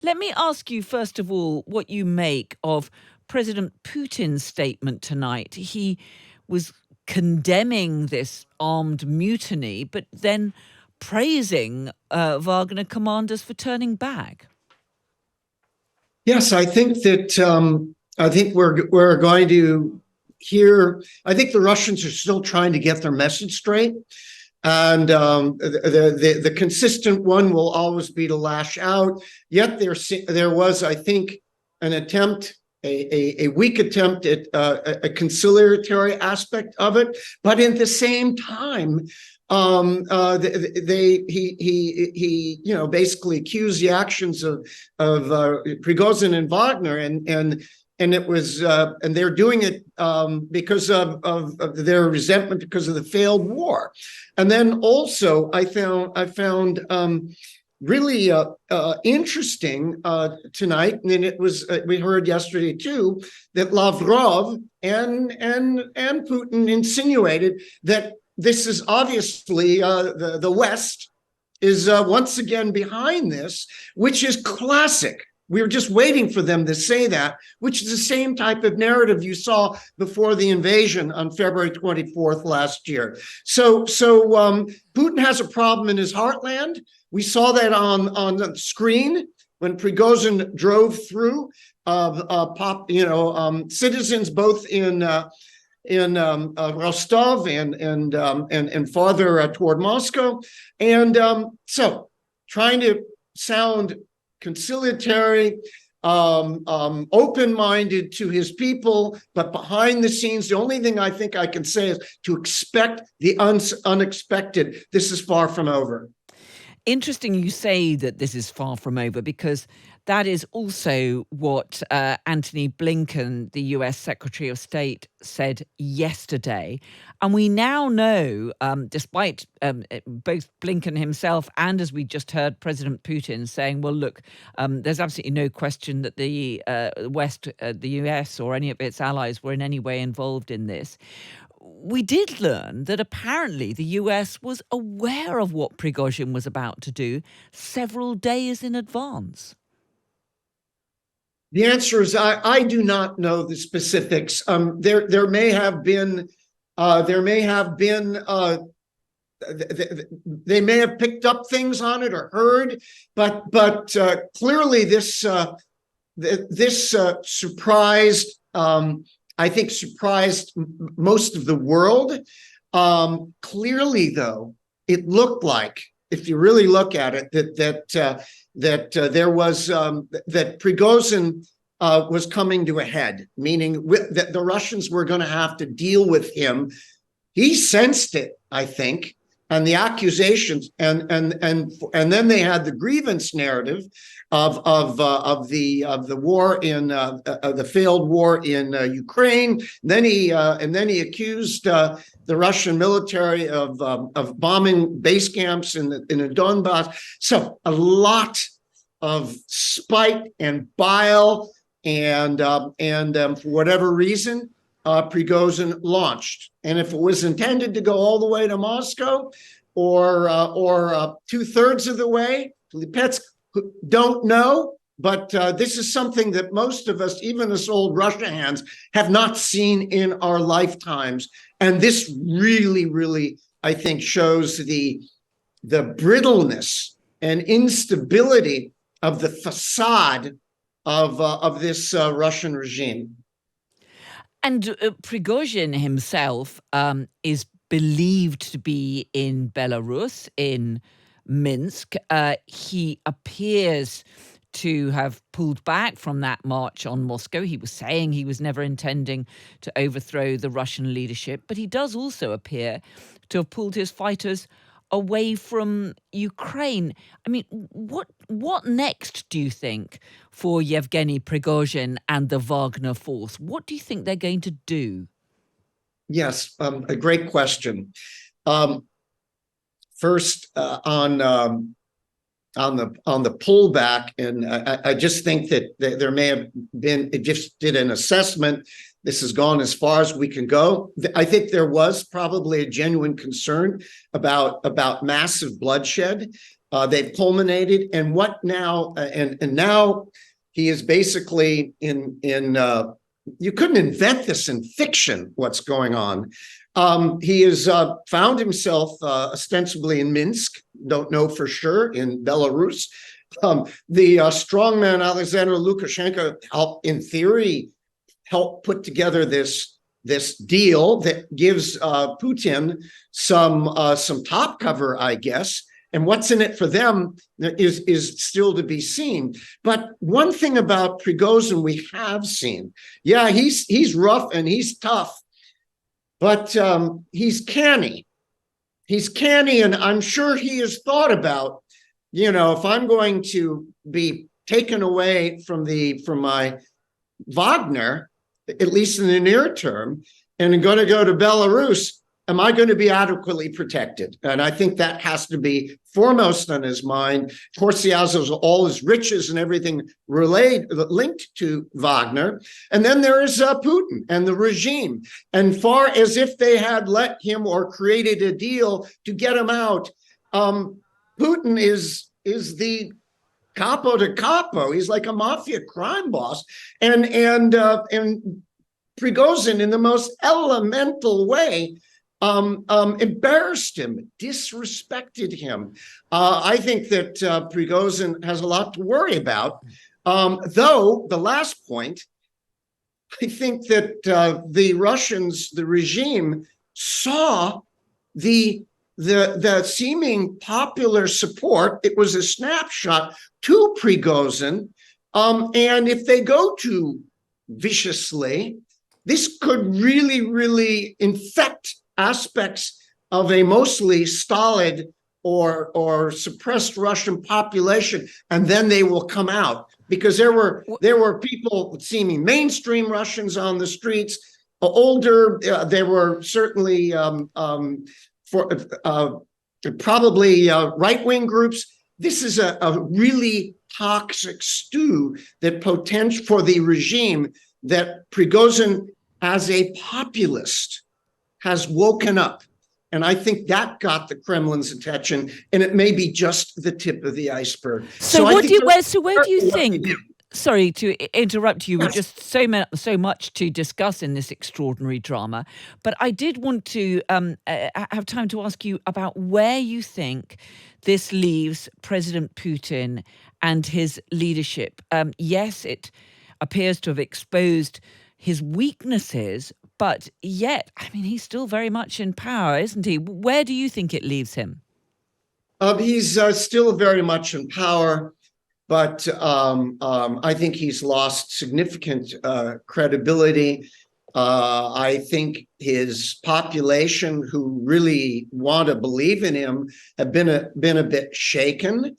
Let me ask you, first of all, what you make of President Putin's statement tonight. He was condemning this armed mutiny, but then praising Wagner commanders for turning back. Yes, I think that we're going to hear. I think the Russians are still trying to get their message straight, and the consistent one will always be to lash out. Yet there was, I think, an attempt, a weak attempt at a conciliatory aspect of it, but at the same time, he basically accused the actions of Prigozhin and Wagner, and it was and they're doing it because of their resentment because of the failed war. And then also I found really interesting tonight, and it was we heard yesterday too, that Lavrov and Putin insinuated that this is obviously the West is once again behind this, which is classic. We were just waiting for them to say that, which is the same type of narrative you saw before the invasion on February 24th last year. So Putin has a problem in his heartland. We saw that on the screen when Prigozhin drove through citizens both in Rostov and farther toward Moscow, and so trying to sound conciliatory, open-minded to his people, but behind the scenes, the only thing I think I can say is to expect the unexpected. This is far from over. Interesting you say that this is far from over, because that is also what Antony Blinken, the US Secretary of State, said yesterday. And we now know, despite both Blinken himself and, as we just heard, President Putin saying, well, look, there's absolutely no question that the West, the US or any of its allies were in any way involved in this. We did learn that apparently the US was aware of what Prigozhin was about to do several days in advance. The answer is I do not know the specifics. There may have been they may have picked up things on it or heard, but clearly this surprised. I think surprised most of the world. Clearly, though, it looked like, if you really look at it, that there was that Prigozhin was coming to a head, meaning that the Russians were going to have to deal with him. He sensed it, I think, and the accusations, and then they had the grievance narrative of the war in the failed war in Ukraine. Then he accused the Russian military of bombing base camps in the Donbass. So a lot of spite and bile, and for whatever reason, Prigozhin launched. And if it was intended to go all the way to Moscow, or 2/3 of the way to Lipetsk, don't know, but this is something that most of us, even us old Russia hands, have not seen in our lifetimes. And this really, really, I think, shows the brittleness and instability of the facade of this Russian regime. And Prigozhin himself is believed to be in Belarus, in Minsk. He appears to have pulled back from that march on Moscow. He was saying he was never intending to overthrow the Russian leadership, but he does also appear to have pulled his fighters away from Ukraine. I mean, what next, do you think, for Yevgeny Prigozhin and the Wagner force? What do you think they're going to do? Yes, a great question. First, on the pullback, and I just think that there may have been, it just did an assessment. This has gone as far as we can go. I think there was probably a genuine concern about massive bloodshed. They've culminated, and what now? And now he is basically in. You couldn't invent this in fiction. What's going on? He has found himself ostensibly in Minsk. Don't know for sure, in Belarus. The strongman Alexander Lukashenko helped, in theory, put together this deal that gives Putin some top cover, I guess. And what's in it for them is still to be seen. But one thing about Prigozhin we have seen, yeah, he's rough and he's tough, but he's canny. He's canny, and I'm sure he has thought about, if I'm going to be taken away from my Wagner, at least in the near term, and I'm going to go to Belarus, am I going to be adequately protected? And I think that has to be foremost on his mind. Of course, he has all his riches and everything linked to Wagner. And then there is Putin and the regime. And far as if they had let him or created a deal to get him out, Putin is the capo de capo. He's like a mafia crime boss. And Prigozhin, in the most elemental way, embarrassed him, disrespected him. I think that Prigozhin has a lot to worry about. Though the last point, I think that the Russians, the regime, saw the seeming popular support. It was a snapshot to Prigozhin, and if they go too viciously, this could really, really infect aspects of a mostly stolid or suppressed Russian population, and then they will come out, because there were people seeming mainstream Russians on the streets, older. There were certainly probably right-wing groups. This is a really toxic stew that potential for the regime, that Prigozhin, as a populist, has woken up. And I think that got the Kremlin's attention, and it may be just the tip of the iceberg. Where do you think? Sorry to interrupt you. Yes. Just so much to discuss in this extraordinary drama, but I did want to have time to ask you about where you think this leaves President Putin and his leadership. Yes, it appears to have exposed his weaknesses, but yet, I mean, he's still very much in power, isn't he? Where do you think it leaves him? He's still very much in power, but I think he's lost significant credibility. I think his population, who really want to believe in him, have been a bit shaken.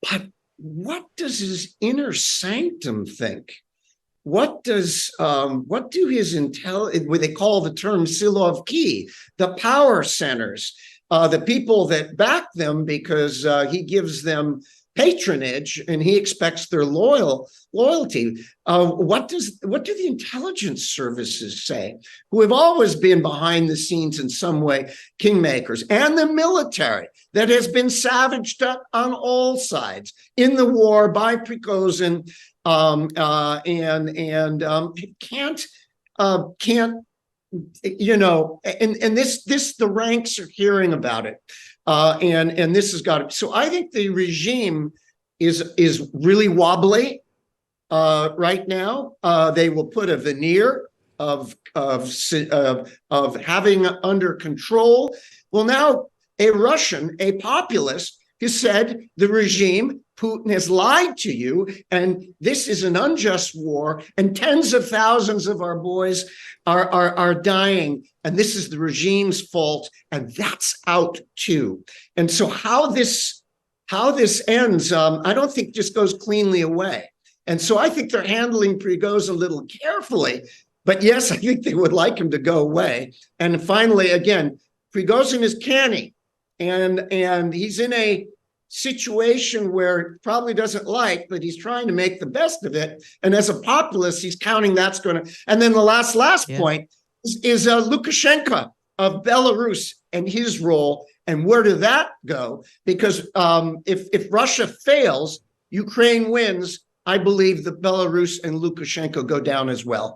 But what does his inner sanctum think? What do his what they call the term Silovki, the power centers, the people that back them, because he gives them patronage and he expects their loyalty. What do the intelligence services say, who have always been behind the scenes in some way, kingmakers, and the military that has been savaged up on all sides in the war by Prigozhin, can't this the ranks are hearing about it, and this has got it. So I think the regime is really wobbly right now. They will put a veneer of having under control. Well, now a populist, has said the regime, Putin, has lied to you, and this is an unjust war, and tens of thousands of our boys are dying, and this is the regime's fault, and that's out too. And so how this ends, I don't think just goes cleanly away. And so I think they're handling Prigozhin a little carefully, but yes, I think they would like him to go away. And finally, again, Prigozhin is canny, and he's in a situation where it probably doesn't like, but he's trying to make the best of it. And as a populist, he's counting that's going to. And then the last point is Lukashenko of Belarus and his role. And where did that go? Because if Russia fails, Ukraine wins, I believe that Belarus and Lukashenko go down as well.